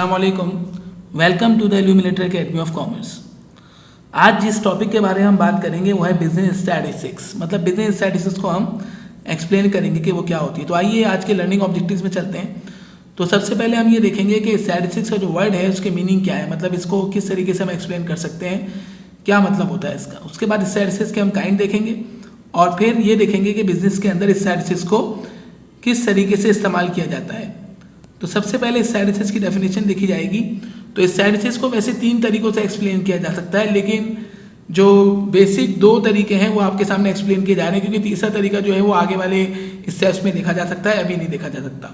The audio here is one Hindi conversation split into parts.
अस्सलामुअलैकुम, welcome to the illuminator academy of commerce. आज जिस टॉपिक के बारे में हम बात करेंगे वो है बिजनेस स्टैटिस्टिक्स। मतलब बिजनेस स्टैटिस्टिक्स को हम एक्सप्लेन करेंगे कि वो क्या होती है। तो आइए आज के लर्निंग ऑब्जेक्टिव्स में चलते हैं। तो सबसे पहले हम ये देखेंगे कि स्टैटिस्टिक्स का जो वर्ड है उसके मीनिंग क्या है, मतलब इसको किस तरीके से हम एक्सप्लेन कर सकते हैं, क्या मतलब होता है इसका। उसके बाद स्टैटिस्टिक्स के हम काइंड देखेंगे और फिर ये देखेंगे कि बिजनेस के अंदर स्टैटिस्टिक्स को किस तरीके से इस्तेमाल किया जाता है। तो सबसे पहले स्टैटिस्टिक्स की डेफिनेशन देखी जाएगी। तो स्टैटिस्टिक्स को वैसे 3 तरीकों से एक्सप्लेन किया जा सकता है, लेकिन जो बेसिक 2 तरीके हैं वो आपके सामने एक्सप्लेन किए जा रहे हैं, क्योंकि तीसरा तरीका जो है वो आगे वाले स्टेप्स में देखा जा सकता है, अभी नहीं देखा जा सकता।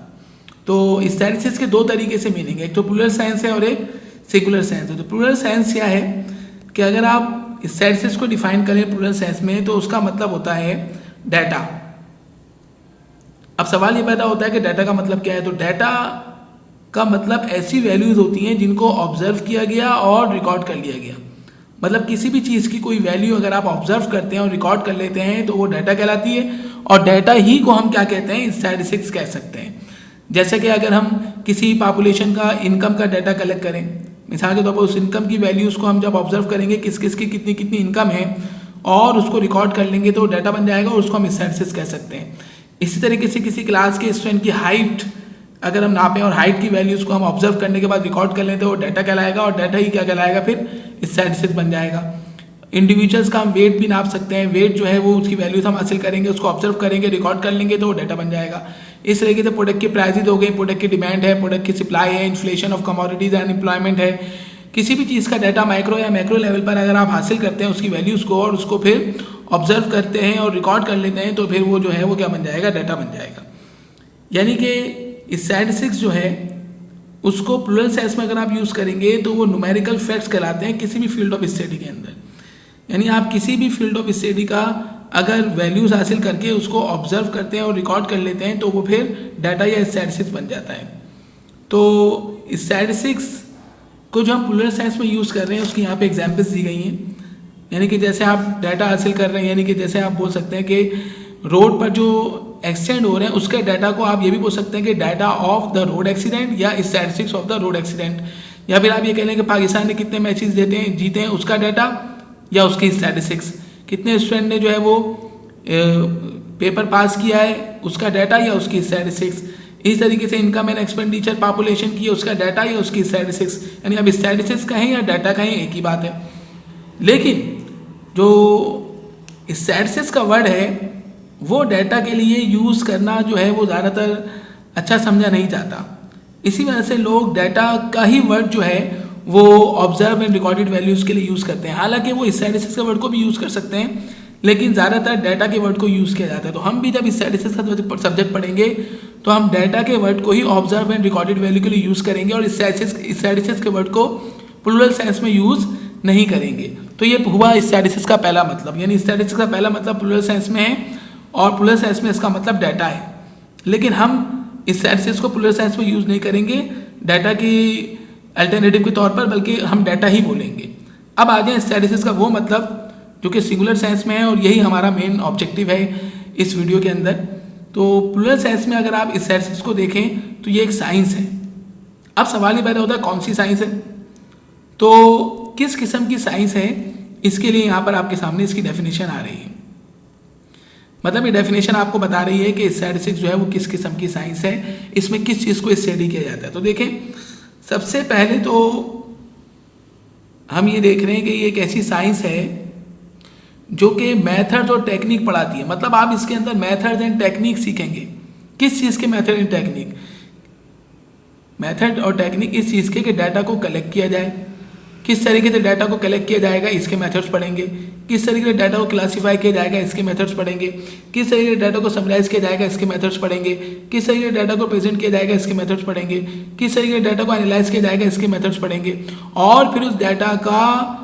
तो स्टैटिस्टिक्स के 2 तरीके से मीनिंग है, एक तो प्लूरल साइंस है और एक सिंगुलर साइंस है। तो प्लूरल साइंस क्या है कि अगर आप स्टैटिस्टिक्स को डिफाइन करें प्लूरल साइंस में तो उसका मतलब होता है डाटा। अब सवाल ये पैदा होता है कि डाटा का मतलब क्या है। तो डाटा का मतलब ऐसी वैल्यूज होती हैं जिनको ऑब्जर्व किया गया और रिकॉर्ड कर लिया गया। मतलब किसी भी चीज़ की कोई वैल्यू अगर आप ऑब्जर्व करते हैं और रिकॉर्ड कर लेते हैं तो वो डाटा कहलाती है, और डाटा ही को हम क्या कहते हैं, स्टैटिस्टिक्स कह सकते हैं। जैसे कि अगर हम किसी पॉपुलेशन का इनकम का डाटा कलेक्ट करें, मिसाल के तौर पर उस इनकम की वैल्यूज़ को हम जब ऑब्जर्व करेंगे किस किस की कितनी कितनी इनकम है और उसको रिकॉर्ड कर लेंगे तो डाटा बन जाएगा और उसको हम स्टैटिस्टिक्स कह सकते हैं। इसी तरीके से किसी क्लास के स्टूडेंट की हाइट अगर हम नापें और हाइट की वैल्यूज़ को हम ऑब्जर्व करने के बाद रिकॉर्ड कर लें तो वो डाटा कहलाएगा, और डाटा ही क्या कहलाएगा, फिर स्टैटिस्टिक्स बन जाएगा। इंडिविजुअल्स का हम वेट भी नाप सकते हैं, वेट जो है वो उसकी वैल्यूज हम हासिल करेंगे, उसको ऑब्जर्व करेंगे, रिकॉर्ड कर लेंगे तो वो डाटा बन जाएगा। इस तरीके से प्रोडक्ट की प्राइसेज हो गई, प्रोडक्ट की डिमांड है, प्रोडक्ट की सप्लाई है, inflation of commodities and employment है। किसी भी चीज़ का डाटा माइक्रो या मैक्रो लेवल पर अगर आप हासिल करते हैं उसकी वैल्यूज़ को और उसको फिर ऑब्जर्व करते हैं और रिकॉर्ड कर लेते हैं तो फिर वो जो है वो क्या बन जाएगा, डाटा बन जाएगा। यानी कि स्टैटिस्टिक्स जो है उसको प्लूरल सेंस में अगर आप यूज़ करेंगे तो वो न्यूमेरिकल फैक्ट्स कहलाते हैं किसी भी फील्ड ऑफ स्टडी के अंदर। यानी आप किसी भी फील्ड ऑफ स्टडी का अगर वैल्यूज़ हासिल करके उसको ऑब्जर्व करते हैं और रिकॉर्ड कर लेते हैं तो वो फिर डाटा या स्टैटिस्टिक्स बन जाता है। तो स्टैटिस्टिक्स को जो हम प्लूरल सेंस में यूज़ कर रहे हैं उसकी यहाँ पे एग्जांपल्स दी गई हैं। यानी कि जैसे आप डाटा हासिल कर रहे हैं, यानी कि जैसे आप बोल सकते हैं कि रोड पर जो एक्सीडेंट हो रहे हैं उसके डाटा को आप ये भी बोल सकते हैं कि data of the road accident या statistics of the road accident, या फिर आप ये कह लें कि पाकिस्तान ने कितने मैचेस जीते हैं उसका डाटा या उसकी स्टैटिस्टिक्स, कितने स्टूडेंट ने जो है वो पेपर पास किया है उसका डाटा या उसकी स्टैटिस्टिक्स। इस तरीके से इनकम एंड एक्सपेंडिचर पॉपुलेशन की है उसका डाटा या उसकी स्टैटिस्टिक्स। यानी अब स्टैटिस्टिक्स कहें या डाटा कहें एक ही बात है, लेकिन जो स्टैटिस्टिक्स का वर्ड है वो डाटा के लिए यूज़ करना जो है वो ज़्यादातर अच्छा समझा नहीं जाता। इसी वजह से लोग डाटा का ही वर्ड जो है वो ऑब्जर्व एंड रिकॉर्डेड वैल्यूज़ के लिए यूज़ करते हैं। हालांकि वो स्टैटिस्टिक्स के वर्ड को भी यूज़ कर सकते हैं, लेकिन ज़्यादातर डाटा के वर्ड को यूज़ किया जाता है। तो हम भी जब स्टैटिस्टिक्स का सब्जेक्ट पढ़ेंगे तो हम डाटा के वर्ड को ही ऑब्जर्व एंड रिकॉर्डेड वैल्यू के लिए यूज़ करेंगे और स्टैटिस्टिक्स के वर्ड को प्लूरल सेंस में यूज़ नहीं करेंगे। तो ये हुआ स्टैटिस्टिक्स का पहला मतलब, यानी स्टैटिस्टिक्स का पहला मतलब प्लूरल सेंस में है और प्लूरल सेंस में इसका मतलब डाटा है। लेकिन हम स्टैटिस्टिक्स को प्लूरल सेंस में यूज़ नहीं करेंगे डाटा की अल्टरनेटिव के तौर पर, बल्कि हम डाटा ही बोलेंगे। अब आ जाए स्टैटिस्टिक्स का वो मतलब जो कि सिंगुलर सेंस में है, और यही हमारा मेन ऑब्जेक्टिव है इस वीडियो के अंदर। तो प्लूरल सेंस में अगर आप स्टैटिस्टिक्स को देखें तो ये एक साइंस है। अब सवाल ये पैदा होता है कौन सी साइंस है, तो किस किस्म की साइंस है, इसके लिए यहाँ पर आपके सामने इसकी डेफिनेशन आ रही है। मतलब ये डेफिनेशन आपको बता रही है कि स्टैटिस्टिक्स जो है वो किस किस्म की साइंस है, इसमें किस चीज़ को स्टडी किया जाता है। तो देखें, सबसे पहले तो हम ये देख रहे हैं कि ये एक ऐसी साइंस है जो कि मेथड्स और टेक्निक पढ़ाती है। मतलब आप इसके अंदर मेथड्स एंड टेक्निक सीखेंगे। किस चीज़ के मेथड एंड टेक्निक? मेथड और टेक्निक इस चीज़ के कि डाटा को कलेक्ट किया जाए, किस तरीके से डाटा को कलेक्ट किया जाएगा इसके मेथड्स पढ़ेंगे, किस तरीके से डाटा को क्लासीफाई किया जाएगा इसके मेथड्स पढ़ेंगे, किस तरीके से डाटा को समराइज किया जाएगा इसके मेथड्स पढ़ेंगे, किस तरीके से डाटा को प्रेजेंट किया जाएगा इसके मेथड्स पढ़ेंगे, किस तरीके से डाटा को एनालाइज किया जाएगा इसके मेथड्स पढ़ेंगे। और फिर उस डाटा का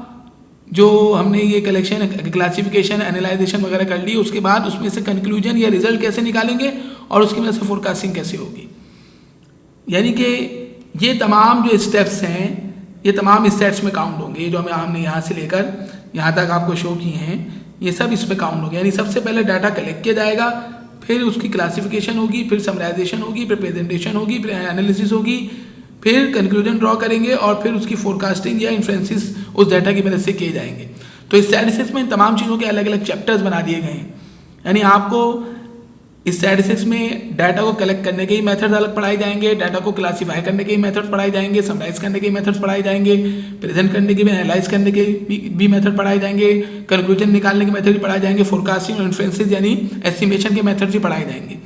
जो हमने ये कलेक्शन, क्लासिफिकेशन, एनालाइजेशन वगैरह कर ली, उसके बाद उसमें से कंक्लूजन या रिजल्ट कैसे निकालेंगे और उसकी वजह से फोरकास्टिंग कैसे होगी। यानी कि ये तमाम जो स्टेप्स हैं ये तमाम स्टेप्स में काउंट होंगे। ये जो हमने यहाँ से लेकर यहाँ तक आपको शो किए हैं ये सब इसमें काउंट होंगे। यानी सबसे पहले डाटा कलेक्ट किया जाएगा, फिर उसकी क्लासिफिकेशन होगी, फिर समराइजेशन होगी, फिर प्रेजेंटेशन होगी, फिर एनालिसिस होगी, फिर कंक्लूजन ड्रॉ करेंगे और फिर उसकी फोरकास्टिंग या इन्फ्लुएंसेस उस डाटा की मदद से किए जाएंगे। तो स्टैटिस्टिक्स में इन तमाम चीज़ों के अलग अलग चैप्टर्स बना दिए गए हैं, यानी आपको स्टैटिस्टिक्स में डाटा को कलेक्ट करने के ही मेथड्स अलग पढ़ाए जाएंगे, डाटा को क्लासीफाई करने के ही मेथड्स पढ़ाए जाएंगे, समराइज करने के मेथड्स पढ़ाए जाएंगे, प्रेजेंट करने के भी, एनालाइज करने के भी मेथड पढ़ाए जाएंगे, कंक्लूजन निकालने के मेथड भी पढ़ाए जाएंगे, फोरकास्टिंग और इन्फ्लुएंसेस यानी एस्टिमेशन के मेथड भी पढ़ाए जाएंगे।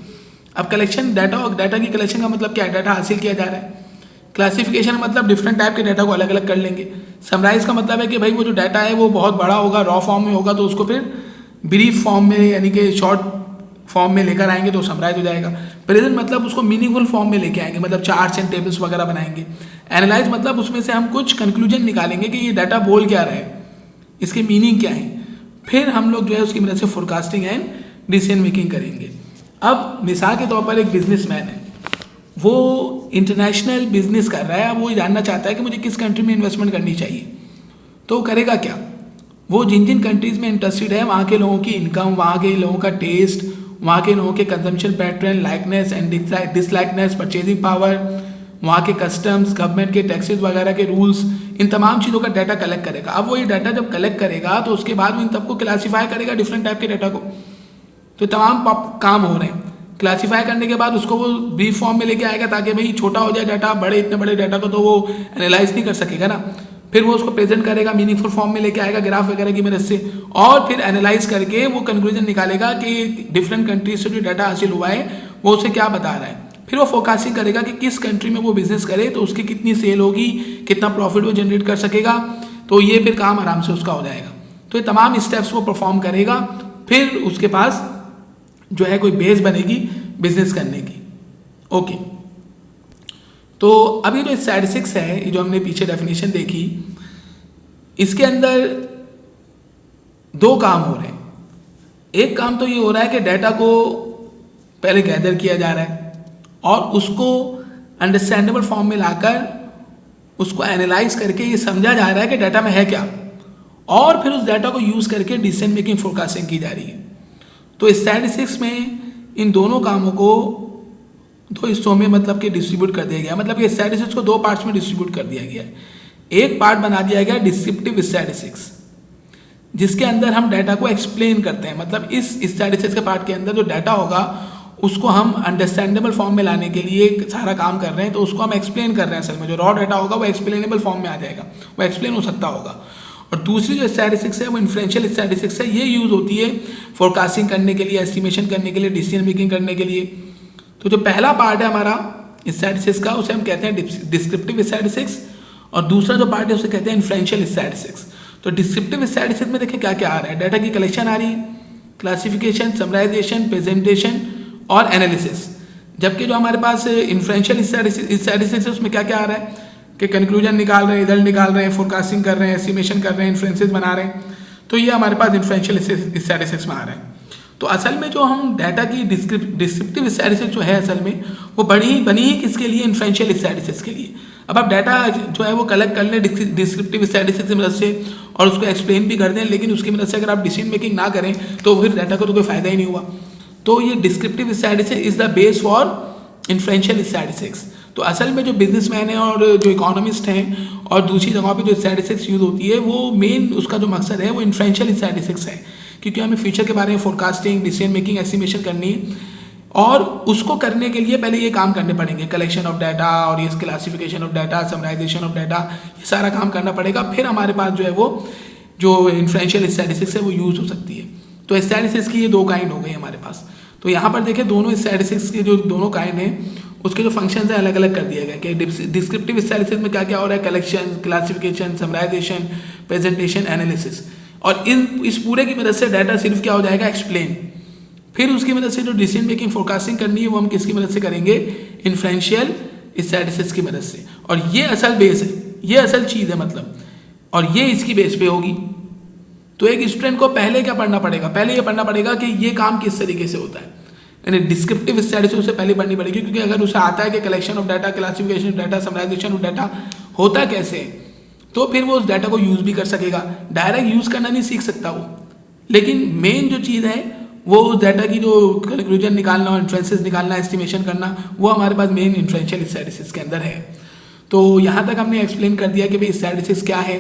अब कलेक्शन डाटा और डाटा की कलेक्शन का मतलब क्या है, डाटा हासिल किया जा रहा है। क्लासिफिकेशन मतलब डिफरेंट टाइप के डाटा को अलग अलग कर लेंगे। समराइज का मतलब है कि भाई वो जो डाटा है वो बहुत बड़ा होगा, रॉ फॉर्म में होगा, तो उसको फिर ब्रीफ फॉर्म में यानी कि शॉर्ट फॉर्म में लेकर आएंगे तो समराइज हो जाएगा। प्रेजेंट मतलब उसको मीनिंगफुल फॉर्म में लेके आएंगे, मतलब चार्ट्स एंड टेबल्स वगैरह बनाएंगे। एनालाइज मतलब उसमें से हम कुछ कंक्लूजन निकालेंगे कि ये डाटा बोल क्या रहा है, इसके मीनिंग क्या है, फिर हम लोग जो है उसकी मदद से फोरकास्टिंग एंड डिसीजन मेकिंग करेंगे। अब मिसाल के तौर पर एक बिजनेसमैन है, वो इंटरनेशनल बिजनेस कर रहा है, अब वो जानना चाहता है कि मुझे किस कंट्री में इन्वेस्टमेंट करनी चाहिए, तो वो करेगा क्या, वो जिन जिन कंट्रीज़ में इंटरेस्टेड है वहाँ के लोगों की इनकम, वहाँ के लोगों का टेस्ट, वहाँ के लोगों के consumption pattern, likeness and dislikeness, purchasing power, वहाँ के कस्टम्स, गवर्नमेंट के टैक्सेस वगैरह के रूल्स, इन तमाम चीज़ों का डाटा कलेक्ट करेगा। अब वो ये डाटा जब कलेक्ट करेगा तो उसके बाद वो इन सबको क्लासीफाई करेगा डिफरेंट टाइप के डाटा को। तो तमाम काम हो रहे हैं। क्लासीफाई करने के बाद उसको वो ब्रीफ फॉर्म में लेके आएगा ताकि भाई छोटा हो जाए डाटा, बड़े इतने बड़े डाटा को तो वो एनालाइज नहीं कर सकेगा ना। फिर वो उसको प्रेजेंट करेगा, मीनिंगफुल फॉर्म में लेके आएगा ग्राफ वगैरह की मदद से, और फिर एनालाइज करके वो कंक्लूजन निकालेगा कि डिफरेंट कंट्रीज से जो डाटा हासिल हुआ है वो उसे क्या बता रहा है। फिर वो फोकासिंग करेगा कि किस कंट्री में वो बिजनेस करे तो उसकी कितनी सेल होगी, कितना प्रॉफिट वो जनरेट कर सकेगा, तो ये फिर काम आराम से उसका हो जाएगा। तो ये तमाम स्टेप्स वो परफॉर्म करेगा, फिर उसके पास जो है कोई बेस बनेगी बिजनेस करने की। ओके, तो अभी जो स्टैटिस्टिक्स है, ये जो हमने पीछे डेफिनेशन देखी, इसके अंदर दो काम हो रहे हैं। एक काम तो ये हो रहा है कि डाटा को पहले गैदर किया जा रहा है और उसको अंडरस्टैंडेबल फॉर्म में लाकर उसको एनालाइज करके ये समझा जा रहा है कि डाटा में है क्या, और फिर उस डाटा को यूज़ करके डिसीजन मेकिंग फोरकास्टिंग की जा रही है। तो स्टैटिस्टिक्स में इन दोनों कामों को दो हिस्सों में मतलब कि डिस्ट्रीब्यूट कर दिया गया, मतलब ये स्टैटिस्टिक्स को दो पार्ट्स में डिस्ट्रीब्यूट कर दिया गया है। एक पार्ट बना दिया गया डिस्क्रिप्टिव स्टैटिस्टिक्स, जिसके अंदर हम डाटा को एक्सप्लेन करते हैं, मतलब इस स्टैटिस्टिक्स के पार्ट के अंदर जो डाटा होगा उसको हम अंडरस्टैंडेबल फॉर्म में लाने के लिए सारा काम कर रहे हैं, तो उसको हम एक्सप्लेन कर रहे हैं। असल में जो रॉ डाटा होगा वो एक्सप्लेनेबल फॉर्म में आ जाएगा, वो एक्सप्लेन हो सकता होगा। और दूसरी जो स्टैटिस्टिक्स है वो इन्फ्लुएंशियल स्टैटिस्टिक्स है, ये यूज़ होती है फोरकास्टिंग करने के लिए, एस्टिमेशन करने के लिए, डिसीजन मेकिंग करने के लिए। तो जो पहला पार्ट है हमारा स्टैटिस्टिक्स का उसे हम कहते हैं डिस्क्रिप्टिव स्टैटिस्टिक्स, और दूसरा जो पार्ट है उसे कहते हैं इन्फ्लुएंशियल स्टैटिस्टिक्स। तो डिस्क्रिप्टिव स्टैटिस्टिक्स में देखें क्या क्या आ रहा है, डाटा की कलेक्शन आ रही है, क्लासिफिकेशन, समराइजेशन, प्रेजेंटेशन और एनालिसिस। जबकि जो हमारे पास इन्फ्लुएंशियल स्टैटिस्टिक्स है उसमें क्या क्या आ रहा है कि कंक्लूजन निकाल रहे हैं, रिजल्ट निकाल रहे हैं, फोरकास्टिंग कर रहे हैं, एस्टिमेशन कर रहे हैं, इन्फ्लुएंसेस बना रहे हैं। तो ये हमारे पास इन्फ्लुएंशियल स्टैटिस्टिक्स में आ रहा है। तो असल में जो हम डाटा की डिस्क्रिप्टिव स्टैटिस्टिक्स जो है असल में वो बनी ही किसके लिए, इन्फ्लुएंशियल स्टैटिस्टिक्स के लिए। अब आप डाटा जो है वो कलेक्ट कर लें डिस्क्रिप्टिव स्टैटिस्टिक्स की मदद से और उसको एक्सप्लेन भी कर दें, लेकिन उसकी मदद से अगर आप डिसीजन मेकिंग ना करें तो फिर डाटा को तो कोई फायदा ही नहीं हुआ। तो ये descriptive statistics is the base for influential statistics. तो असल में जो बिजनेसमैन है और जो इकोनॉमिस्ट हैं और दूसरी जगहों पे जो स्टैटिस्टिक्स यूज होती है वो मेन उसका जो मकसद है वो इन्फ्लुएंशियल स्टैटिस्टिक्स है, क्योंकि हमें फ्यूचर के बारे में फोरकास्टिंग, डिसीजन मेकिंग, एस्टिमेशन करनी है, और उसको करने के लिए पहले ये काम करने पड़ेंगे, कलेक्शन ऑफ डाटा और ये classification of data, summarization of data, ये सारा काम करना पड़ेगा। फिर हमारे पास जो है वो जो इन्फ्लुएंशियल स्टैटिस्टिक्स है वो यूज़ हो सकती है। तो स्टैटिस्टिक्स की ये दो काइंड हो गई हमारे पास। तो यहाँ पर देखें दोनों स्टैटिस्टिक्स के जो दोनों काइंड हैं उसके जो फंक्शंस हैं अलग अलग कर दिया गया कि डिस्क्रिप्टिव स्टैटिस्टिक्स में क्या क्या हो रहा है, collection, classification, summarization, presentation, analysis, और इस पूरे की मदद से डाटा सिर्फ क्या हो जाएगा, एक्सप्लेन। फिर उसकी मदद से जो डिसीजन मेकिंग फोरकास्टिंग करनी है वो हम किसकी मदद से करेंगे, इन्फ्लुएंशियल स्टैटिस्टिक्स की मदद से। और ये असल बेस है, ये असल चीज़ है मतलब, और ये इसकी बेस पे होगी। तो एक स्टूडेंट को पहले क्या पढ़ना पड़ेगा, पहले ये पढ़ना पड़ेगा कि ये काम किस तरीके से होता है, यानी डिस्क्रिप्टिव स्टैटिस्टिक्स उसे पहले पढ़नी पड़ेगी, क्योंकि अगर उसे आता है कि collection of data, classification of data, summarization of data होता कैसे है, तो फिर वो उस डाटा को यूज़ भी कर सकेगा। डायरेक्ट यूज़ करना नहीं सीख सकता वो, लेकिन मेन जो चीज़ है वो उस डाटा की जो कंक्लूजन निकालना और इन्फ्लुएंसेस निकालना, एस्टिमेशन करना, वो हमारे पास मेन इन्फ्लुएंशियल स्टैटिस्टिक्स के अंदर है। तो यहाँ तक हमने एक्सप्लेन कर दिया कि भाई स्टैटिस्टिक्स क्या है,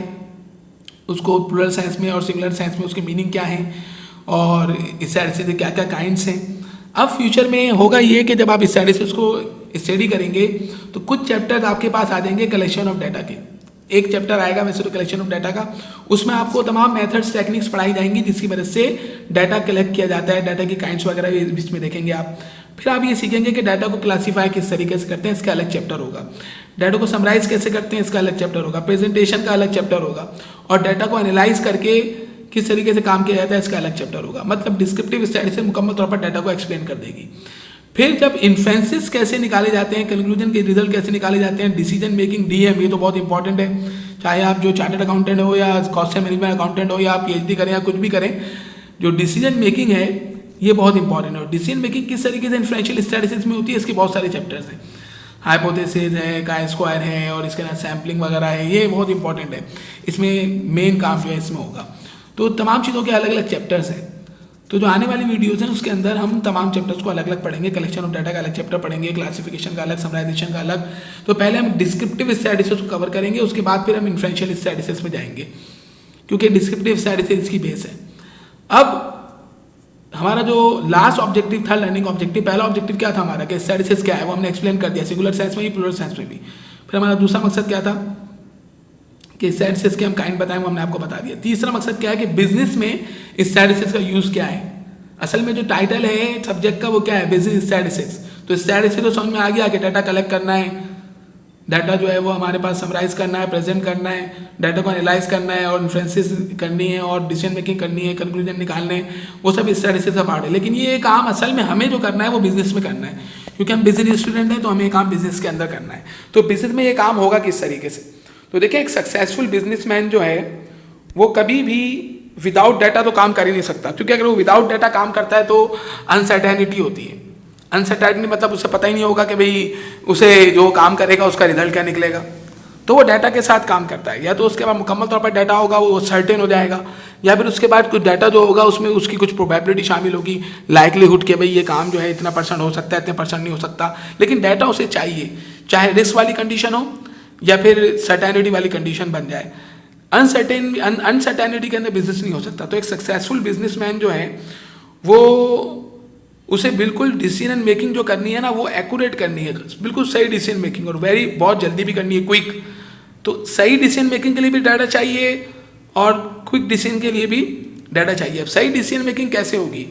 उसको प्लूरल सेंस में और सिंगुलर सेंस में उसकी मीनिंग क्या है, और स्टैटिस्टिक्स के क्या क्या काइंड्स हैं। अब फ्यूचर में होगा ये कि जब आप स्टैटिस्टिक्स को स्टडी करेंगे तो कुछ चैप्टर्स आपके पास आ जाएंगे कलेक्शन ऑफ डाटा के। एक चैप्टर आएगा वैसे तो कलेक्शन ऑफ डाटा का, उसमें आपको तमाम मेथड्स टेक्निक्स पढ़ाई जाएंगी जिसकी मदद से डाटा कलेक्ट किया जाता है, डाटा की काइंड्स वगैरह भी बीच में देखेंगे आप। फिर आप ये सीखेंगे कि डाटा को क्लासीफाई किस तरीके से करते हैं, इसका अलग चैप्टर होगा। डाटा को समराइज कैसे करते हैं, इसका अलग चैप्टर होगा। प्रेजेंटेशन का अलग चैप्टर होगा। और डाटा को एनालाइज करके किस तरीके से काम किया जाता है, इसका अलग चैप्टर होगा। मतलब डिस्क्रिप्टिव स्टैटिस्टिक्स मुकम्मल तौर पर डाटा को एक्सप्लेन कर देगी। फिर जब इन्फ्रेंसेस कैसे निकाले जाते हैं, कंक्लूजन के रिजल्ट कैसे निकाले जाते हैं, डिसीजन मेकिंग डीएम, ये तो बहुत इंपॉर्टेंट है। चाहे आप जो चार्टर्ड अकाउंटेंट हो या कॉस्ट एंड मैनेजमेंट अकाउंटेंट हो या आप पीएचडी करें या कुछ भी करें, जो डिसीजन मेकिंग है ये बहुत इंपॉर्टेंट है। और डिसीजन मेकिंग किस तरीके से इन्फ्रेंशियल स्टैटिस्टिक्स में होती है, इसके बहुत सारे चैप्टर्स हैं। हाइपोथेसिस है, काय स्क्वायर है, और इसके अंदर सैम्पलिंग वगैरह है, ये बहुत इंपॉर्टेंट है। इसमें मेन काम जो है इसमें होगा। तो तमाम चीज़ों के अलग अलग चैप्टर्स हैं। तो जो आने वाली वीडियोज़ हैं उसके अंदर हम तमाम चैप्टर्स को अलग अलग पढ़ेंगे। कलेक्शन ऑफ डाटा का अलग चैप्टर पढ़ेंगे, क्लासिफिकेशन का अलग, समराइजेशन का अलग। तो पहले हम डिस्क्रिप्टिव स्टैटिस्टिक्स को कवर करेंगे, उसके बाद फिर हम इन्फ्रेंशियल स्टैटिस्टिक्स में जाएंगे, क्योंकि डिस्क्रिप्टिव स्टैटिस्टिक्स की बेस है। अब हमारा जो लास्ट ऑब्जेक्टिव था, लर्निंग ऑब्जेक्टिव, पहला ऑब्जेक्टिव क्या था हमारा कि स्टैटिस्टिक्स क्या है, वो हमने एक्सप्लेन कर दिया, सिंगुलर सेंस में भी प्लूरल सेंस में भी। फिर हमारा दूसरा मकसद क्या था कि स्टैटिस्टिक्स के हम काइंड बताएं, वो हमने आपको बता दिया। तीसरा मकसद क्या है कि बिजनेस में स्टैटिस्टिक्स का यूज़ क्या है। असल में जो टाइटल है सब्जेक्ट का वो क्या है, बिजनेस स्टैटिस्टिक्स। तो स्टैटिस्टिक्स तो समझ में आ गया कि डाटा कलेक्ट करना है, डाटा जो है वो हमारे पास समराइज करना है, प्रेजेंट करना है, डाटा को एनालाइज करना है और इन्फ्रेंसेस करनी है और डिसीजन मेकिंग करनी है, कंक्लूजन निकालने हैं, वो सब स्टैटिस्टिक्स का पार्ट है। लेकिन ये काम असल में हमें जो करना है वो बिजनेस में करना है, क्योंकि हम बिजनेस स्टूडेंट हैं तो हमें ये काम बिजनेस के अंदर करना है। तो बिजनेस में ये काम होगा किस तरीके से, तो देखिए एक सक्सेसफुल बिजनेसमैन जो है वो कभी भी विदाउट डाटा तो काम कर ही नहीं सकता, क्योंकि अगर वो विदाउट डाटा काम करता है तो अनसर्टेनिटी होती है। अनसर्टेनिटी मतलब उसे पता ही नहीं होगा कि भाई उसे जो काम करेगा उसका रिजल्ट क्या निकलेगा। तो वो डाटा के साथ काम करता है, या तो उसके बाद मुकम्मल तौर पर डाटा होगा वो सर्टेन हो जाएगा, या फिर उसके बाद कुछ डाटा जो होगा उसमें उसकी कुछ प्रोबेबिलिटी शामिल होगी, लाइकलीहुड के भाई ये काम जो है इतना % हो सकता है, इतने % नहीं हो सकता। लेकिन डाटा उसे चाहिए, चाहे रिस्क वाली कंडीशन हो या फिर सर्टेनिटी वाली कंडीशन बन जाए। अनसर्टेनिटी के अंदर बिजनेस नहीं हो सकता। तो एक सक्सेसफुल बिजनेसमैन जो है वो उसे बिल्कुल डिसीजन मेकिंग जो करनी है ना वो एक्यूरेट करनी है, बिल्कुल सही डिसीजन मेकिंग, और बहुत जल्दी भी करनी है, क्विक। तो सही डिसीजन मेकिंग के लिए भी डाटा चाहिए और क्विक डिसीजन के लिए भी डाटा चाहिए। अब सही डिसीजन मेकिंग कैसे होगी,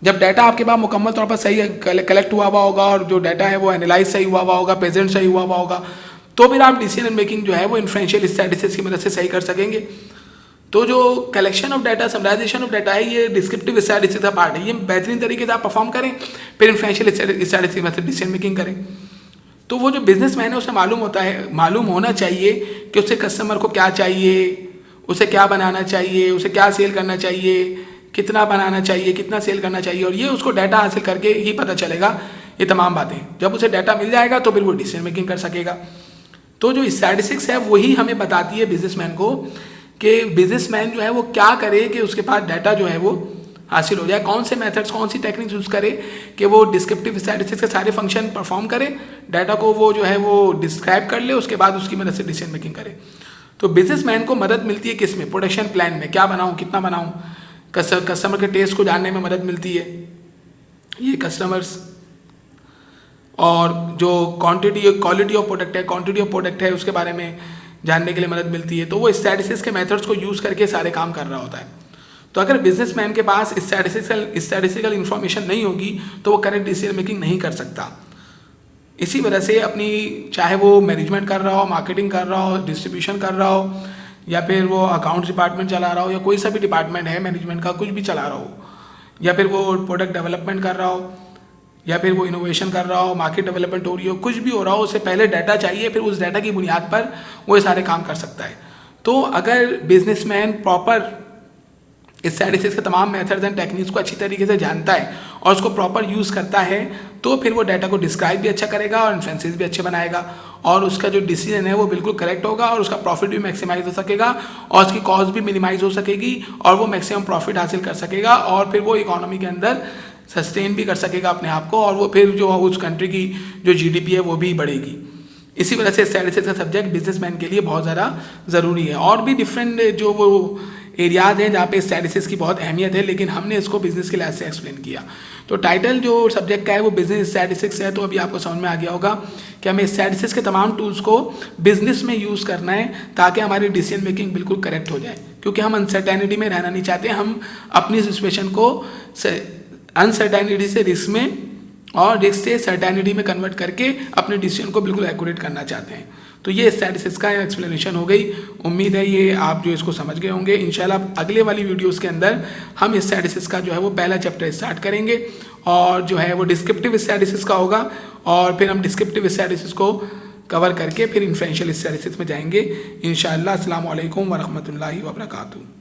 जब डाटा आपके पास मुकम्मल तौर पर सही कलेक्ट हुआ होगा और जो डाटा है वो एनालाइज सही हुआ होगा, प्रेजेंट सही हुआ होगा, तो फिर आप डिसीजन मेकिंग जो है वो इन्फ्रेंशियल स्टैटिस्टिक्स की मदद से सही कर सकेंगे। तो जो collection of data, summarization of data है, ये डिस्क्रिप्टिव स्टैटिस्टिक्स का पार्ट है। ये बेहतरीन तरीके से आप परफॉर्म करें, फिर इन्फ्रेंशियल स्टैटिस्टिक्स की मदद से डिसीजन मेकिंग करें। तो वो जो बिजनेसमैन है उसे मालूम होना चाहिए कि उसे कस्टमर को क्या चाहिए, उसे क्या बनाना चाहिए, उसे क्या सेल करना चाहिए, कितना बनाना चाहिए, कितना सेल करना चाहिए, और ये उसको डाटा हासिल करके ही पता चलेगा ये तमाम बातें। जब उसे डाटा मिल जाएगा तो फिर वो डिसीजन मेकिंग कर सकेगा। तो जो स्टैटिस्टिक्स है वही हमें बताती है बिजनेसमैन को कि बिजनेसमैन जो है वो क्या करे कि उसके पास डाटा जो है वो हासिल हो जाए, कौन से मेथड्स, कौन सी टेक्निक्स यूज़ करे कि वो डिस्क्रिप्टिव स्टैटिस्टिक्स के सारे फंक्शन परफॉर्म करे, डाटा को वो जो है वो डिस्क्राइब कर ले, उसके बाद उसकी मदद से डिसीजन मेकिंग करे। तो बिजनेसमैन को मदद मिलती है किस में, प्रोडक्शन प्लान में, क्या बनाऊँ, कितना बनाऊँ, कस्टमर के टेस्ट को जानने में मदद मिलती है, ये कस्टमर्स, और जो क्वालिटी ऑफ प्रोडक्ट है, क्वांटिटी ऑफ प्रोडक्ट है, उसके बारे में जानने के लिए मदद मिलती है। तो वो स्टैटिस्टिक्स के मेथड्स को यूज़ करके सारे काम कर रहा होता है। तो अगर बिजनेसमैन के पास स्टैटिस्टिकल इन्फॉर्मेशन नहीं होगी तो वो करेक्ट डिसीजन मेकिंग नहीं कर सकता। इसी वजह से अपनी, चाहे वो मैनेजमेंट कर रहा हो, मार्केटिंग कर रहा हो, डिस्ट्रीब्यूशन कर रहा हो, या फिर वो अकाउंट्स डिपार्टमेंट चला रहा हो, या कोई सा भी डिपार्टमेंट है मैनेजमेंट का, कुछ भी चला रहा हो, या फिर वो प्रोडक्ट डेवलपमेंट कर रहा हो, या फिर वो इनोवेशन कर रहा हो, मार्केट डेवलपमेंट हो रही हो, कुछ भी हो रहा हो, उससे पहले डाटा चाहिए, फिर उस डाटा की बुनियाद पर वो ये सारे काम कर सकता है। तो अगर बिजनेसमैन प्रॉपर स्टैटिस्टिक्स के तमाम मेथड्स एंड टेक्निक्स को अच्छी तरीके से जानता है और उसको प्रॉपर यूज़ करता है, तो फिर वो डाटा को डिस्क्राइब भी अच्छा करेगा और इन्फ्रेंसेस भी अच्छे बनाएगा, और उसका जो डिसीजन है वो बिल्कुल करेक्ट होगा, और उसका प्रॉफिट भी मैक्सिमाइज हो सकेगा, और उसकी कॉस्ट भी मिनिमाइज हो सकेगी, और वो मैक्सिमम प्रॉफिट हासिल कर सकेगा, और फिर वो इकोनॉमी के अंदर सस्टेन भी कर सकेगा अपने आप को, और वो फिर जो उस कंट्री की जो GDP है वो भी बढ़ेगी। इसी वजह से स्टैटिस्टिक्स का सब्जेक्ट बिजनेसमैन के लिए बहुत ज़्यादा ज़रूरी है। और भी डिफरेंट जो वो एरियाज हैं जहाँ पे स्टैटिस्टिक्स की बहुत अहमियत है, लेकिन हमने इसको बिजनेस के लिहाज से एक्सप्लेन किया। तो टाइटल जो सब्जेक्ट का है वो बिजनेस स्टैटिस्टिक्स है। तो अभी आपको समझ में आ गया होगा कि हमें स्टैटिस्टिक्स के तमाम टूल्स को बिजनेस में यूज़ करना है ताकि हमारी डिसीजन मेकिंग बिल्कुल करेक्ट हो जाए, क्योंकि हम अनसर्टेनिटी में रहना नहीं चाहते। हम अपनी सिचुएशन को अनसर्टेनिटी से रिस्क में और रिस्क से सर्टेनिटी में कन्वर्ट करके अपने डिसीजन को बिल्कुल एक्यूरेट करना चाहते हैं। तो ये स्टैटिस्टिक्स का एक्सप्लेनेशन हो गई। उम्मीद है ये आप जो इसको समझ गए होंगे। इंशाल्लाह अगले वाली वीडियोस के अंदर हम स्टैटिस्टिक्स का जो है वो पहला चैप्टर स्टार्ट करेंगे और जो है वो डिस्क्रिप्टिव स्टैटिस्टिक्स का होगा, और फिर हम डिस्क्रिप्टिव स्टैटिस्टिक्स को कवर करके फिर इन्फ्लुएंशियल स्टैटिस्टिक्स में जाएंगे इंशाल्लाह। अस्सलामु अलैकुम वरहमतुल्लाहि वबरकातुहू।